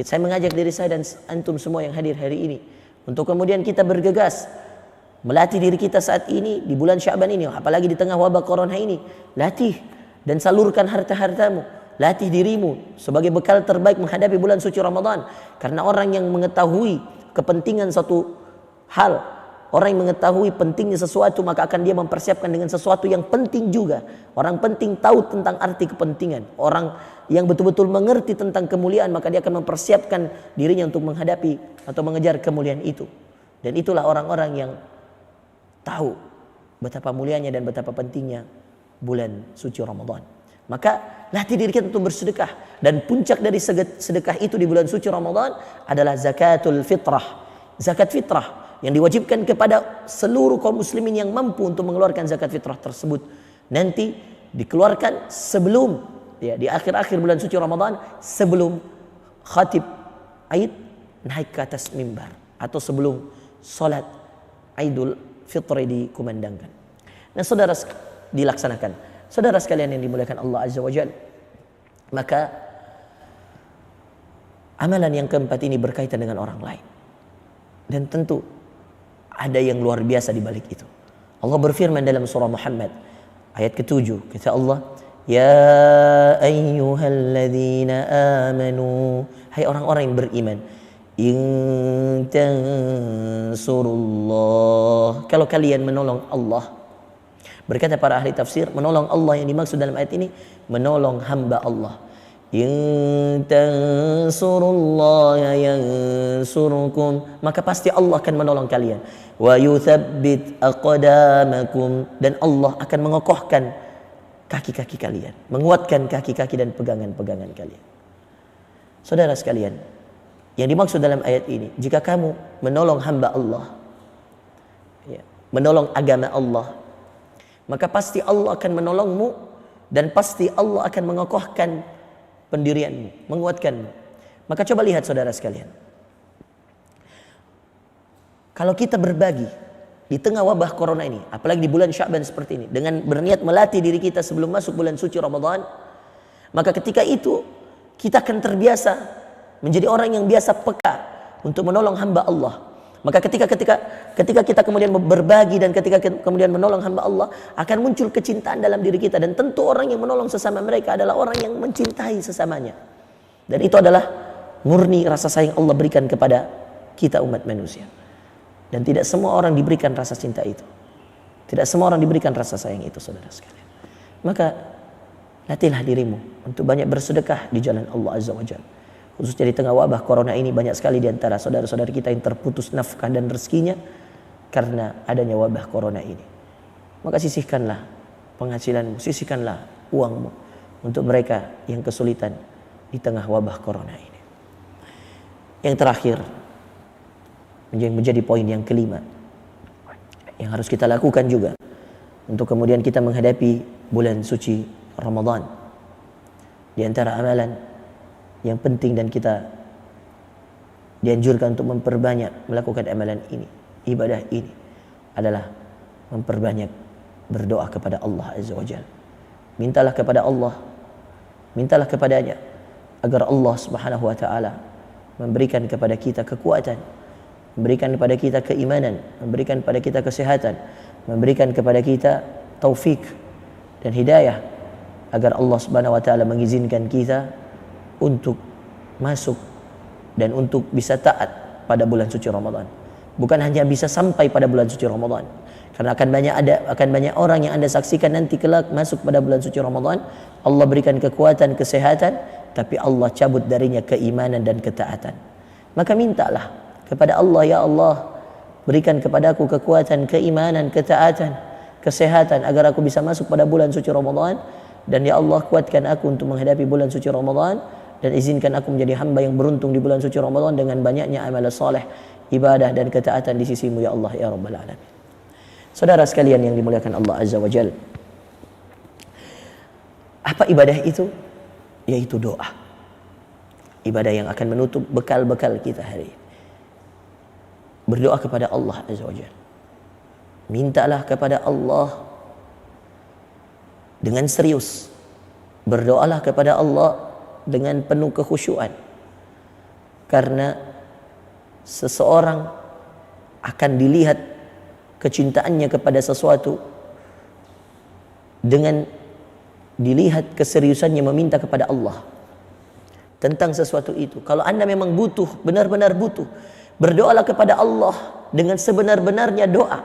[SPEAKER 1] saya mengajak diri saya dan antum semua yang hadir hari ini untuk kemudian kita bergegas melatih diri kita saat ini di bulan Sya'ban ini, apalagi di tengah wabah corona ini. Latih dan salurkan harta-hartamu. Latih dirimu sebagai bekal terbaik menghadapi bulan suci Ramadan. Karena orang yang mengetahui kepentingan suatu hal, orang yang mengetahui pentingnya sesuatu, maka akan dia mempersiapkan dengan sesuatu yang penting juga. Orang penting tahu tentang arti kepentingan. Orang yang betul-betul mengerti tentang kemuliaan, maka dia akan mempersiapkan dirinya untuk menghadapi atau mengejar kemuliaan itu. Dan itulah orang-orang yang tahu betapa mulianya dan betapa pentingnya bulan suci Ramadan. Maka latih diri kita untuk bersedekah. Dan puncak dari sedekah itu di bulan suci Ramadan adalah zakatul fitrah. Zakat fitrah yang diwajibkan kepada seluruh kaum muslimin yang mampu untuk mengeluarkan zakat fitrah tersebut. Nanti dikeluarkan sebelum, ya, di akhir-akhir bulan suci Ramadan, sebelum khatib Aid naik ke atas mimbar, atau sebelum salat Aidul Fitri dikumandangkan. Nah, saudara, dilaksanakan. Saudara sekalian yang dimuliakan Allah Azza wa Jalla, maka amalan yang keempat ini berkaitan dengan orang lain. Dan tentu ada yang luar biasa di balik itu. Allah berfirman dalam surah Muhammad ayat ke-7, kata Allah, ya ayyuhalladzina amanu, hai orang-orang yang beriman, in tansurullah, kalau kalian menolong Allah. Berkata para ahli tafsir, menolong Allah yang dimaksud dalam ayat ini menolong hamba Allah. In tansurullaha yansurkum, maka pasti Allah akan menolong kalian. Wa yuthabbit aqdamakum, dan Allah akan mengokohkan kaki-kaki kalian, menguatkan kaki-kaki dan pegangan-pegangan kalian. Saudara sekalian, yang dimaksud dalam ayat ini, jika kamu menolong hamba Allah, ya, menolong agama Allah, maka pasti Allah akan menolongmu dan pasti Allah akan mengokohkan pendirianmu, menguatkanmu. Maka coba lihat saudara sekalian, kalau kita berbagi di tengah wabah corona ini, apalagi di bulan Sya'ban seperti ini, dengan berniat melatih diri kita sebelum masuk bulan suci Ramadan, maka ketika itu kita akan terbiasa menjadi orang yang biasa peka untuk menolong hamba Allah. Maka ketika kita kemudian berbagi dan ketika kemudian menolong hamba Allah, akan muncul kecintaan dalam diri kita. Dan tentu orang yang menolong sesama mereka adalah orang yang mencintai sesamanya. Dan itu adalah murni rasa sayang Allah berikan kepada kita umat manusia. Dan tidak semua orang diberikan rasa cinta itu. Tidak semua orang diberikan rasa sayang itu, saudara sekalian. Maka latihlah dirimu untuk banyak bersedekah di jalan Allah Azza wa Jalla. Khususnya di tengah wabah corona ini, banyak sekali di antara saudara-saudara kita yang terputus nafkah dan rezekinya karena adanya wabah corona ini. Maka sisihkanlah penghasilanmu, sisihkanlah uangmu untuk mereka yang kesulitan di tengah wabah corona ini. Yang terakhir, menjadi poin yang kelima yang harus kita lakukan juga untuk kemudian kita menghadapi bulan suci Ramadan. Di antara amalan yang penting dan kita dianjurkan untuk memperbanyak melakukan amalan ini, ibadah ini, adalah memperbanyak berdoa kepada Allah Azza wa Jalla. Mintalah kepada Allah, mintalah kepadanya agar Allah Subhanahu wa taala memberikan kepada kita kekuatan, memberikan kepada kita keimanan, memberikan kepada kita kesehatan, memberikan kepada kita taufik dan hidayah, agar Allah Subhanahu wa taala mengizinkan kita untuk masuk dan untuk bisa taat pada bulan suci Ramadan. Bukan hanya bisa sampai pada bulan suci Ramadan, karena akan banyak orang yang Anda saksikan nanti kelak masuk pada bulan suci Ramadan, Allah berikan kekuatan, kesehatan, tapi Allah cabut darinya keimanan dan ketaatan. Maka mintalah kepada Allah, ya Allah, berikan kepadaku kekuatan, keimanan, ketaatan, kesehatan agar aku bisa masuk pada bulan suci Ramadan. Dan ya Allah, kuatkan aku untuk menghadapi bulan suci Ramadan, dan izinkan aku menjadi hamba yang beruntung di bulan suci Ramadan dengan banyaknya amal saleh, ibadah dan ketaatan di sisimu ya Allah ya Rabbal Alamin. Saudara sekalian yang dimuliakan Allah Azza wa Jalla, apa ibadah itu? Yaitu doa. Ibadah yang akan menutup bekal-bekal kita hari ini. Berdoa kepada Allah Azza wa Jalla. Mintalah kepada Allah dengan serius. Berdoalah kepada Allah dengan penuh kekhusyuan. Karena seseorang akan dilihat kecintaannya kepada sesuatu dengan dilihat keseriusannya meminta kepada Allah tentang sesuatu itu. Kalau Anda memang butuh, benar-benar butuh, berdoalah kepada Allah dengan sebenar-benarnya doa.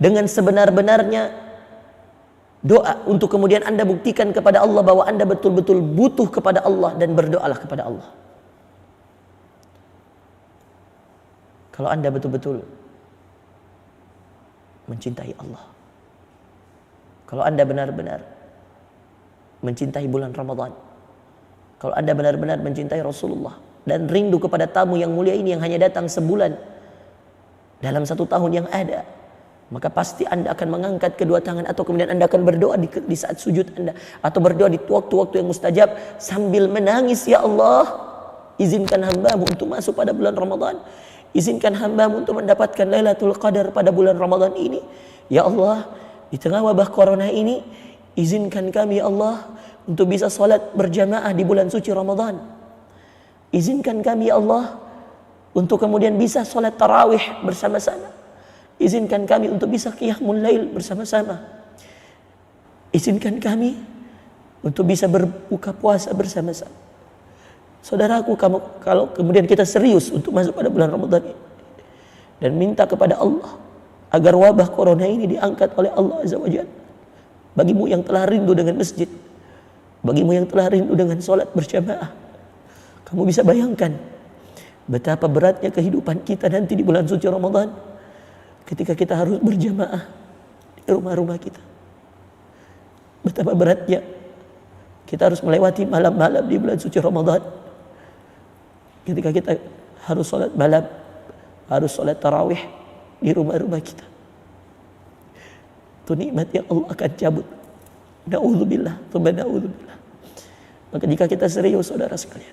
[SPEAKER 1] Dengan sebenar-benarnya doa, untuk kemudian Anda buktikan kepada Allah bahwa Anda betul-betul butuh kepada Allah, dan berdoalah kepada Allah. Kalau Anda betul-betul mencintai Allah, kalau Anda benar-benar mencintai bulan Ramadan, kalau Anda benar-benar mencintai Rasulullah dan rindu kepada tamu yang mulia ini yang hanya datang sebulan dalam 1 tahun yang ada, maka pasti Anda akan mengangkat kedua tangan, atau kemudian Anda akan berdoa di saat sujud Anda, atau berdoa di waktu-waktu yang mustajab sambil menangis, ya Allah, izinkan hamba-Mu untuk masuk pada bulan Ramadan, izinkan hamba-Mu untuk mendapatkan Lailatul Qadar pada bulan Ramadan ini. Ya Allah, di tengah wabah corona ini, izinkan kami ya Allah untuk bisa salat berjamaah di bulan suci Ramadan. Izinkan kami ya Allah untuk kemudian bisa salat tarawih bersama-sama. Izinkan kami untuk bisa qiyamul lail bersama-sama. Izinkan kami untuk bisa berbuka puasa bersama-sama. Saudaraku, kalau kemudian kita serius untuk masuk pada bulan Ramadan ini dan minta kepada Allah agar wabah corona ini diangkat oleh Allah Azza wa Jalla. Bagimu yang telah rindu dengan masjid, bagimu yang telah rindu dengan salat berjamaah, kamu bisa bayangkan betapa beratnya kehidupan kita nanti di bulan suci Ramadan, ketika kita harus berjamaah di rumah-rumah kita. Betapa beratnya kita harus melewati malam-malam di bulan suci Ramadan, ketika kita harus sholat malam, harus sholat tarawih di rumah-rumah kita. Itu nikmat yang Allah akan cabut. Na'udzubillah, tsumma na'udzubillah. Maka jika kita serius, saudara sekalian,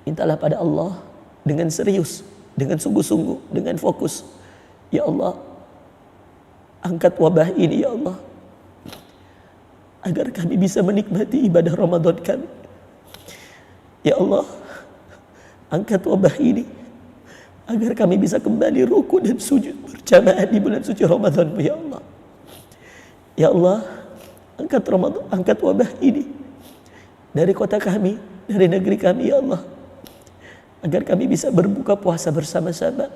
[SPEAKER 1] mintalah pada Allah dengan serius, dengan sungguh-sungguh, dengan fokus. Ya Allah, angkat wabah ini ya Allah, agar kami bisa menikmati ibadah Ramadan kami, Ya Allah, angkat wabah ini agar kami bisa kembali ruku dan sujud berjamaah di bulan suci Ramadan, ya Allah. Ya Allah, angkat wabah ini dari kota kami, dari negeri kami, ya Allah, agar kami bisa berbuka puasa bersama-sama,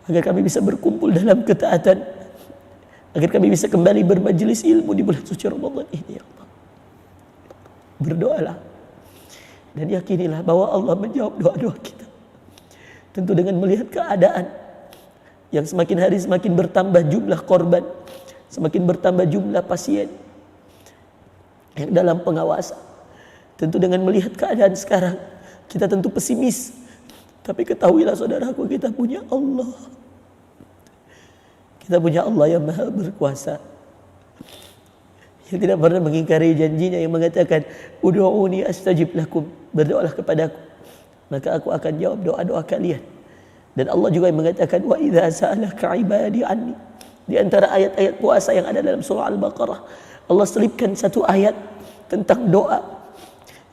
[SPEAKER 1] agar kami bisa berkumpul dalam ketaatan, agar kami bisa kembali bermajelis ilmu di bulan suci Ramadan ini, ya Allah. Berdoalah dan yakinilah bahwa Allah menjawab doa-doa kita. Tentu dengan melihat keadaan yang semakin hari semakin bertambah jumlah korban, semakin bertambah jumlah pasien yang dalam pengawasan. Tentu dengan melihat keadaan sekarang, kita tentu pesimis. Tapi ketahuilah saudaraku, kita punya Allah. Kita punya Allah yang maha berkuasa, yang tidak pernah mengingkari janjinya, yang mengatakan, Udu'uni astajib lakum, berdoalah kepadaku, maka aku akan jawab doa-doa kalian. Dan Allah juga yang mengatakan, wa idza sa'alaka ibadi anni. Di antara ayat-ayat puasa yang ada dalam surah Al-Baqarah, Allah selipkan satu ayat tentang doa,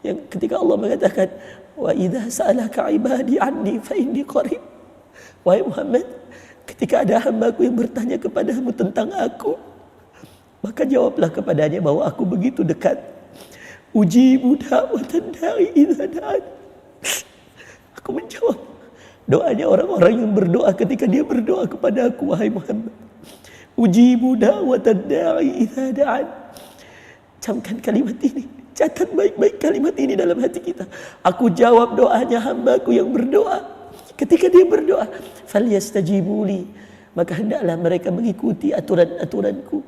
[SPEAKER 1] yang ketika Allah mengatakan, wa idza sa'alaka ibadi anni fa inni qarib. Wahai Muhammad, ketika ada hambaku yang bertanya kepadamu tentang aku, maka jawablah kepadanya bahwa aku begitu dekat. Ujibu da'watan da'i idza da'an. Aku menjawab doanya orang-orang yang berdoa ketika dia berdoa kepada aku, wahai Muhammad. Ujibu da'watan da'i idza da'an. Camkan kalimat ini, catat baik-baik kalimat ini dalam hati kita. Aku jawab doanya hambaku yang berdoa ketika dia berdoa. Falyastajibuli, maka hendaklah mereka mengikuti aturan-aturanku,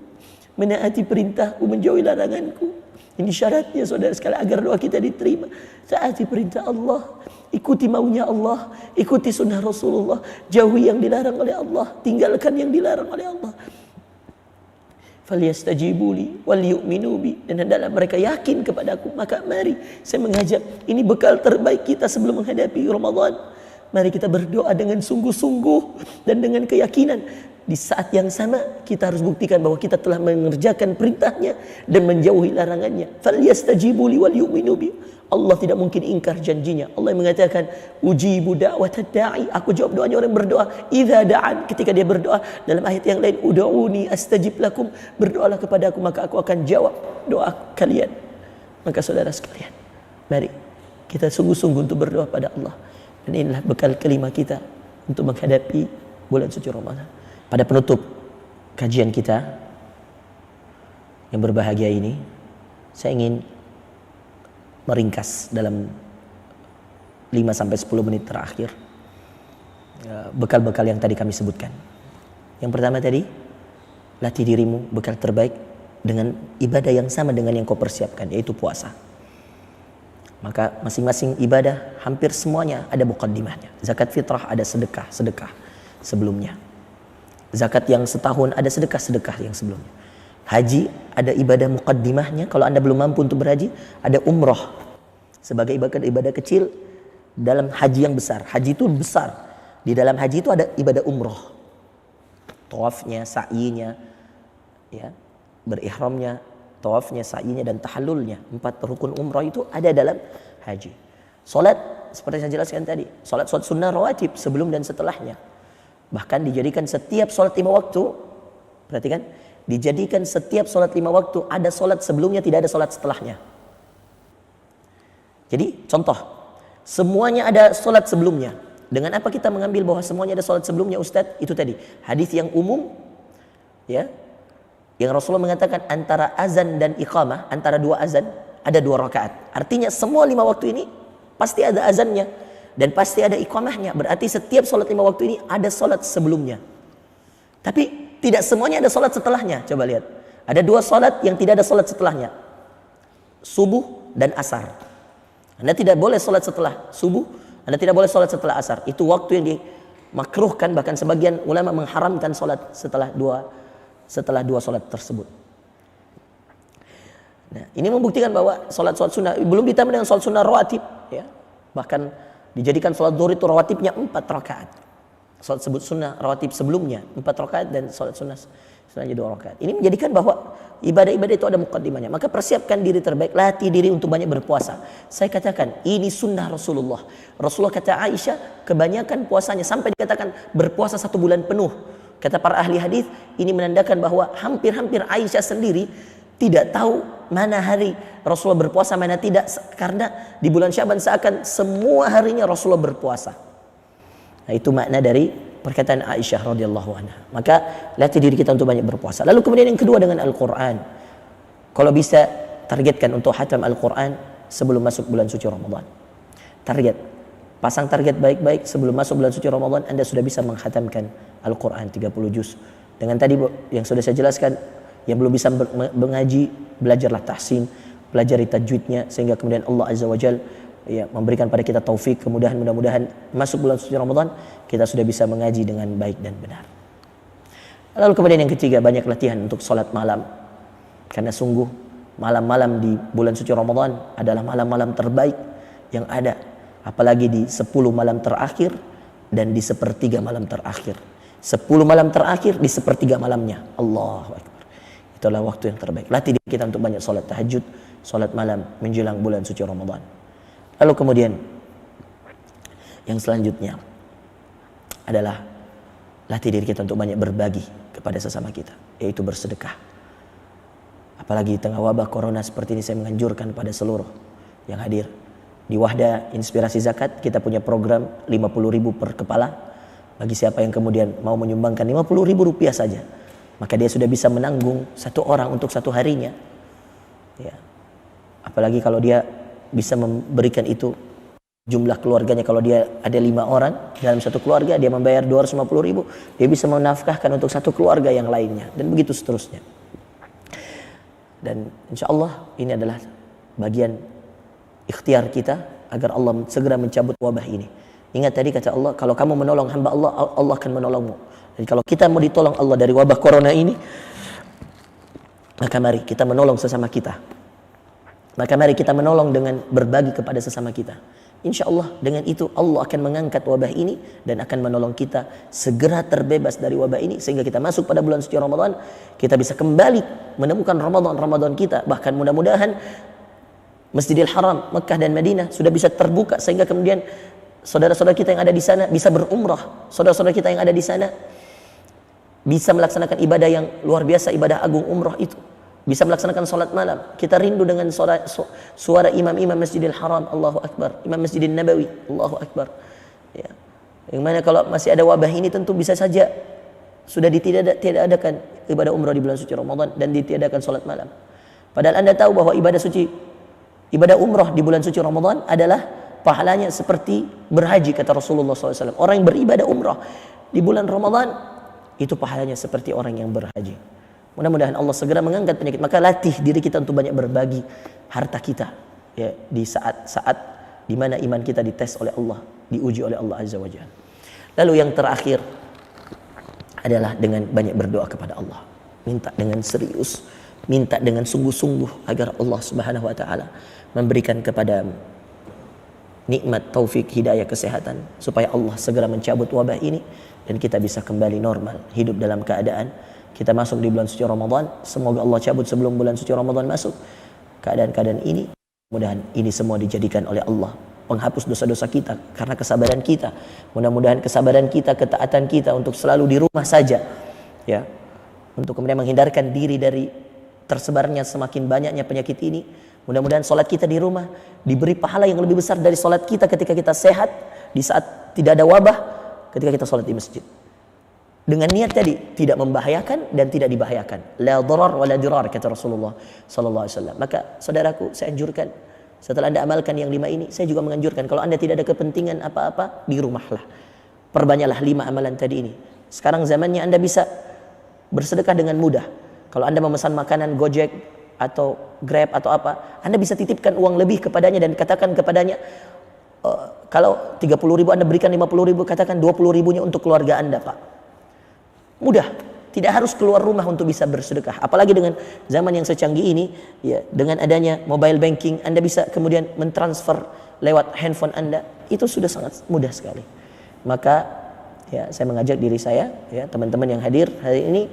[SPEAKER 1] menaati perintahku, menjauhi laranganku. Ini syaratnya saudara sekalian agar doa kita diterima. Taati perintah Allah, ikuti maunya Allah, ikuti sunnah Rasulullah, jauhi yang dilarang oleh Allah, tinggalkan yang dilarang oleh Allah. Falyastajibuli wal yu'minu bi, dan hendaklah mereka yakin kepadaku. Maka mari saya mengajak, ini bekal terbaik kita sebelum menghadapi Ramadan. Mari kita berdoa dengan sungguh-sungguh dan dengan keyakinan. Di saat yang sama kita harus buktikan bahwa kita telah mengerjakan perintahnya dan menjauhi larangannya. Falyastajibuli wal yu'minu bi. Allah tidak mungkin ingkar janjinya. Allah yang mengatakan, ujibu da'watad da'i, aku jawab doanya orang berdoa idza da'an, ketika dia berdoa. Dalam ayat yang lain, ud'uni astajib lakum, berdoalah kepadaku maka aku akan jawab doa kalian. Maka saudara sekalian, mari kita sungguh-sungguh untuk berdoa pada Allah. Dan inilah bekal kelima kita untuk menghadapi bulan suci Ramadan. Pada penutup kajian kita yang berbahagia ini, saya ingin meringkas dalam 5-10 menit terakhir bekal-bekal yang tadi kami sebutkan. Yang pertama tadi, latih dirimu bekal terbaik dengan ibadah yang sama dengan yang kau persiapkan, yaitu puasa. Maka masing-masing ibadah hampir semuanya ada muqaddimahnya. Zakat fitrah ada sedekah sebelumnya. Zakat yang setahun ada sedekah yang sebelumnya. Haji ada ibadah muqaddimahnya. Kalau Anda belum mampu untuk berhaji, ada umrah sebagai ibadah kecil dalam haji yang besar. Haji itu besar. Di dalam haji itu ada ibadah umrah. Tawafnya, sa'inya, ya, berihramnya, tawafnya, sa'inya, dan tahallulnya. 4 rukun umrah itu ada dalam haji. Salat seperti saya jelaskan tadi, salat sunnah rawatib sebelum dan setelahnya. Bahkan dijadikan setiap salat 5 waktu, perhatikan, dijadikan setiap salat 5 waktu ada salat sebelumnya, tidak ada salat setelahnya. Jadi contoh, semuanya ada salat sebelumnya. Dengan apa kita mengambil bahwa semuanya ada salat sebelumnya, Ustadz? Itu tadi hadis yang umum, ya, yang Rasulullah mengatakan antara azan dan iqamah, antara 2 azan ada 2 rakaat. Artinya semua 5 waktu ini pasti ada azannya dan pasti ada iqamahnya. Berarti setiap salat 5 waktu ini ada salat sebelumnya. Tapi tidak semuanya ada salat setelahnya. Coba lihat, ada 2 salat yang tidak ada salat setelahnya, subuh dan asar. Anda tidak boleh salat setelah subuh, Anda tidak boleh salat setelah asar. Itu waktu yang dimakruhkan, bahkan sebagian ulama mengharamkan salat setelah dua salat tersebut. Nah, ini membuktikan bahwa salat sunnah belum ditambah dengan salat sunnah rawatib, ya. Bahkan dijadikan salat zuhur itu rawatibnya 4 rakaat. Salat sebut sunnah rawatib sebelumnya 4 rakaat dan salat sunnah selanjutnya 2 rakaat. Ini menjadikan bahwa ibadah-ibadah itu ada mukaddimahnya. Maka persiapkan diri terbaik, latih diri untuk banyak berpuasa. Saya katakan ini sunnah Rasulullah. Rasulullah kata Aisyah kebanyakan puasanya sampai dikatakan berpuasa 1 bulan penuh. Kata para ahli hadis ini menandakan bahwa hampir-hampir Aisyah sendiri tidak tahu mana hari Rasulullah berpuasa mana tidak, karena di bulan Syaban seakan semua harinya Rasulullah berpuasa. Nah, itu makna dari perkataan Aisyah radhiyallahu anha. Maka latih diri kita untuk banyak berpuasa. Lalu kemudian yang kedua dengan Al-Quran. Kalau bisa targetkan untuk khatam Al-Quran sebelum masuk bulan suci Ramadan. Target. Pasang target baik-baik sebelum masuk bulan suci Ramadan Anda sudah bisa menghatamkan Al-Quran 30 juz. Dengan tadi yang sudah saya jelaskan, yang belum bisa mengaji, belajarlah tahsin, pelajari tajwidnya sehingga kemudian Allah Azza wa Jalla memberikan pada kita taufik, kemudahan, mudah-mudahan masuk bulan suci Ramadan kita sudah bisa mengaji dengan baik dan benar. Lalu kemudian yang ketiga, banyak latihan untuk sholat malam, karena sungguh malam-malam di bulan suci Ramadan adalah malam-malam terbaik yang ada, apalagi di 10 malam terakhir dan di sepertiga malam terakhir. 10 malam terakhir di sepertiga malamnya, Allahu Akbar, itulah waktu yang terbaik. Latih diri kita untuk banyak sholat tahajud, sholat malam menjelang bulan suci Ramadan. Lalu kemudian yang selanjutnya adalah latih diri kita untuk banyak berbagi kepada sesama kita, yaitu bersedekah. Apalagi di tengah wabah corona seperti ini, saya menganjurkan pada seluruh yang hadir di Wahda Inspirasi Zakat, kita punya program 50.000 per kepala. Bagi siapa yang kemudian mau menyumbangkan 50.000 rupiah saja, maka dia sudah bisa menanggung satu orang untuk satu harinya. Ya. Apalagi kalau dia bisa memberikan itu jumlah keluarganya, kalau dia ada 5 orang dalam satu keluarga, dia membayar 250.000, dia bisa menafkahkan untuk satu keluarga yang lainnya, dan begitu seterusnya. Dan insya Allah ini adalah bagian ikhtiar kita agar Allah segera mencabut wabah ini. Ingat tadi kata Allah, kalau kamu menolong hamba Allah, Allah akan menolongmu. Jadi kalau kita mau ditolong Allah dari wabah corona ini, maka mari kita menolong sesama kita. Maka mari kita menolong dengan berbagi kepada sesama kita. Insya Allah dengan itu Allah akan mengangkat wabah ini dan akan menolong kita segera terbebas dari wabah ini, sehingga kita masuk pada bulan suci Ramadan, kita bisa kembali menemukan Ramadan kita. Bahkan mudah-mudahan Masjidil Haram, Mekah dan Madinah sudah bisa terbuka, sehingga kemudian saudara-saudara kita yang ada di sana bisa berumrah, saudara-saudara kita yang ada di sana bisa melaksanakan ibadah yang luar biasa, ibadah agung umrah itu. Bisa melaksanakan sholat malam. Kita rindu dengan suara imam-imam Masjidil Haram, Allahu Akbar, Imam Masjidil Nabawi, Allahu Akbar. Ya. Yang mana kalau masih ada wabah ini tentu bisa saja sudah ditiadakan ibadah umrah di bulan suci Ramadan dan ditiadakan sholat malam. Padahal Anda tahu bahwa ibadah umrah di bulan suci Ramadan adalah pahalanya seperti berhaji, kata Rasulullah SAW. Orang yang beribadah umrah di bulan Ramadan itu pahalanya seperti orang yang berhaji. Mudah-mudahan Allah segera mengangkat penyakit. Maka latih diri kita untuk banyak berbagi harta kita, ya, di saat-saat di mana iman kita dites oleh Allah, diuji oleh Allah Azza wa Jalla. Lalu yang terakhir adalah dengan banyak berdoa kepada Allah. Minta dengan serius, minta dengan sungguh-sungguh agar Allah Subhanahu wa taala memberikan kepada nikmat, taufik, hidayah, kesehatan, supaya Allah segera mencabut wabah ini dan kita bisa kembali normal, hidup dalam keadaan kita masuk di bulan suci Ramadan. Semoga Allah cabut sebelum bulan suci Ramadan masuk keadaan-keadaan ini. Mudah-mudahan ini semua dijadikan oleh Allah penghapus dosa-dosa kita karena kesabaran kita. Mudah-mudahan kesabaran kita, ketaatan kita untuk selalu di rumah saja, ya, untuk kemudian menghindarkan diri dari tersebarnya semakin banyaknya penyakit ini. Mudah-mudahan sholat kita di rumah diberi pahala yang lebih besar dari sholat kita ketika kita sehat, di saat tidak ada wabah, ketika kita sholat di masjid. Dengan niat tadi tidak membahayakan dan tidak dibahayakan. La dharar wa la dirar, kata Rasulullah sallallahu alaihi wasallam. Maka saudaraku, saya anjurkan setelah Anda amalkan yang 5 ini, saya juga menganjurkan kalau Anda tidak ada kepentingan apa-apa, di rumahlah. Perbanyaklah 5 amalan tadi ini. Sekarang zamannya Anda bisa bersedekah dengan mudah. Kalau Anda memesan makanan Gojek atau Grab atau apa, Anda bisa titipkan uang lebih kepadanya dan katakan kepadanya, kalau 30.000 Anda berikan 50.000, katakan 20.000-nya untuk keluarga Anda, Pak. Mudah, tidak harus keluar rumah untuk bisa bersedekah. Apalagi dengan zaman yang secanggih ini, ya, dengan adanya mobile banking, Anda bisa kemudian mentransfer lewat handphone Anda. Itu sudah sangat mudah sekali. Maka ya, saya mengajak diri saya, ya, teman-teman yang hadir hari ini,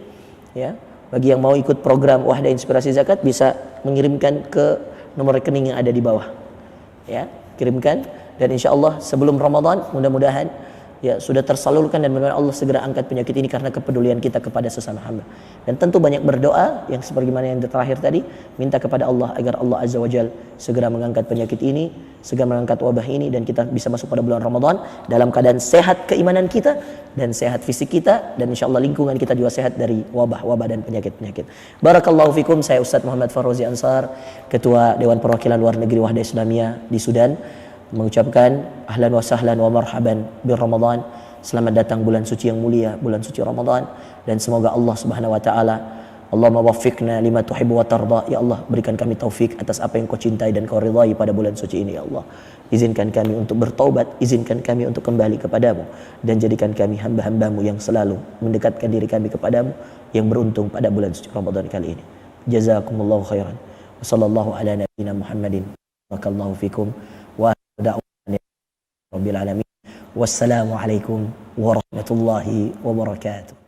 [SPEAKER 1] ya, bagi yang mau ikut program Wahda Inspirasi Zakat bisa mengirimkan ke nomor rekening yang ada di bawah, ya, kirimkan, dan insya Allah sebelum Ramadan mudah-mudahan ya sudah tersalurkan dan mudah-mudahan Allah segera angkat penyakit ini karena kepedulian kita kepada sesama hamba. Dan tentu banyak berdoa yang sebagaimana yang terakhir tadi, minta kepada Allah agar Allah Azza wa Jal segera mengangkat penyakit ini, segera mengangkat wabah ini, dan kita bisa masuk pada bulan Ramadan dalam keadaan sehat keimanan kita dan sehat fisik kita, dan insya Allah lingkungan kita juga sehat dari wabah-wabah dan penyakit-penyakit. Barakallahu fikum. Saya Ustaz Muhammad Farrozi Ansar, Ketua Dewan Perwakilan Luar Negeri Wahda Islamiyah di Sudan, mengucapkan ahlan wa sahlan wa marhaban bir Ramadan. Selamat datang bulan suci yang mulia, bulan suci Ramadan, dan semoga Allah Subhanahu wa taala, Allahumma waffiqna lima tuhibbu wa tarda, ya Allah berikan kami taufik atas apa yang kau cintai dan kau ridhai pada bulan suci ini, ya Allah. Izinkan kami untuk bertaubat, izinkan kami untuk kembali kepadamu, dan jadikan kami hamba-hambamu yang selalu mendekatkan diri kami kepadamu, yang beruntung pada bulan suci Ramadan kali ini. Jazakumullahu khairan. Wa sallallahu ala nabiyyina Muhammadin. Barakallahu fikum. Rabbil alamin. Wassalamualaikum warahmatullahi wabarakatuh.